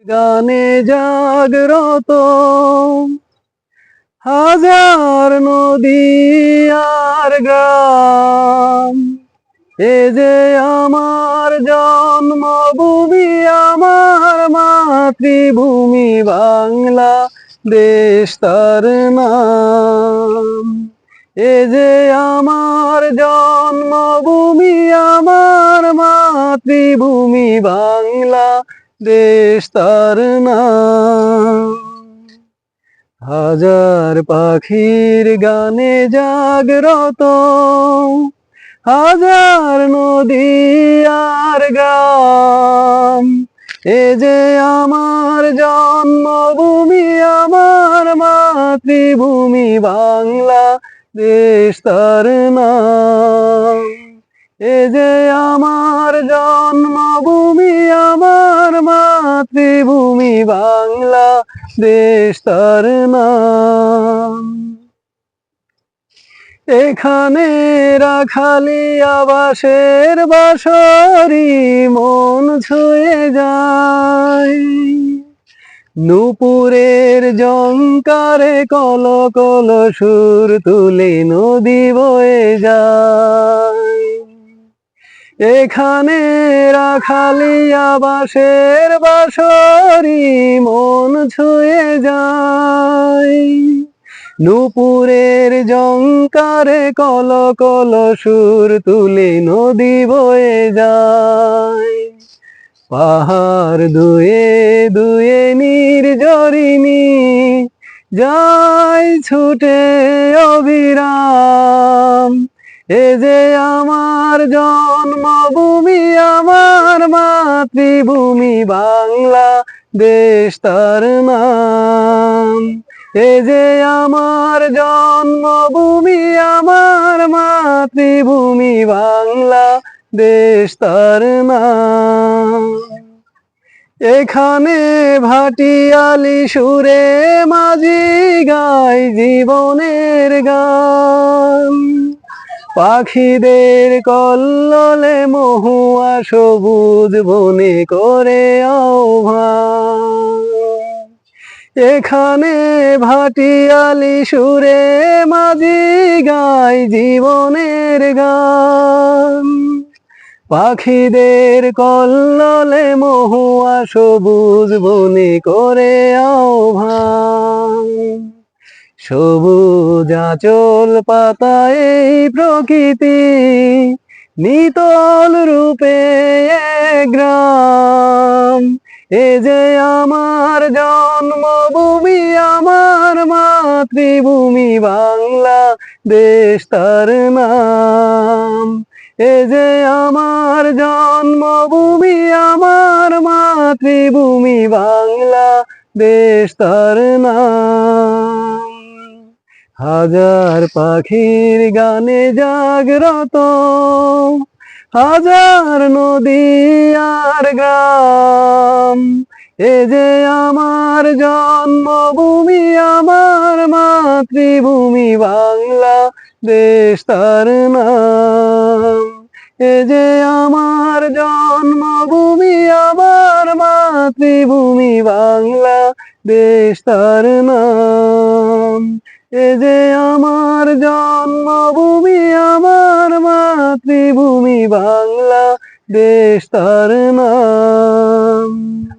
গানে জাগ্রত হাজার নদী আর গ্রাম। এ যে আমার জন্মভূমি, আমার মাতৃভূমি বাংলা দেশ তার নাম। এ যে আমার জন্মভূমি, আমার মাতৃভূমি বাংলা দেশ তার নাম। হাজার পাখির গানে জাগ্রত হাজার নদী আর গ্রাম। এ যে আমার জন্মভূমি, আমার মাতৃভূমি বাংলা দেশ তার নাম। এ যে আমার জন্মভূমি, আমার মাতৃভূমি বাংলা দেশ তার নাম। এখানে রাখালিয়া বাঁশের বাঁশরি মন ছুঁয়ে যায়। নূপুরের ঝংকারে কল কল সুর তুলে নদী বয়ে যায়। এখানে রাখালিয়া বাঁশের বাঁশরি মন ছুঁয়ে যায়। নূপুরের ঝংকারে কল কল সুর তুলে নদী বয়ে যায়। পাহাড় দুয়ে দুয়ে নির্ঝরিণী যায় ছুটে অবিরাম। এ যে আমার জন্মভূমি, আমার মাতৃভূমি বাংলা দেশ তার নাম। এ যে আমার জন্মভূমি, আমার মাতৃভূমি বাংলা দেশ তার নাম। এখানে ভাটিয়ালি সুরে মাঝি গায় জীবনের গান। পাখিদের কল্লোলে মহুয়া সবুজ বনে করে আহ্বান। এখানে ভাটিয়ালি সুরে মাঝি গায় জীবনের গান। পাখিদের কল্লোলে মহুয়া সবুজ বনে করে আহ্বান। সবুজ আঁচল পাতায় এই প্রকৃতি নিতল রূপে গ্রাম। এ যে আমার জন্মভূমি, আমার মাতৃভূমি বাংলা দেশ তার নাম। এ যে আমার জন্মভূমি, আমার মাতৃভূমি বাংলা দেশ তার নাম। হাজার পাখির গানে জাগ্রত হাজার নদী আর গ্রাম। এ যে আমার জন্মভূমি, আমার মাতৃভূমি বাংলা দেশ তার নাম। এ যে আমার জন্মভূমি, আমার মাতৃভূমি বাংলা দেশ তার নাম। এ যে আমার জন্মভূমি, আমার মাতৃভূমি বাংলা দেশ তার নাম।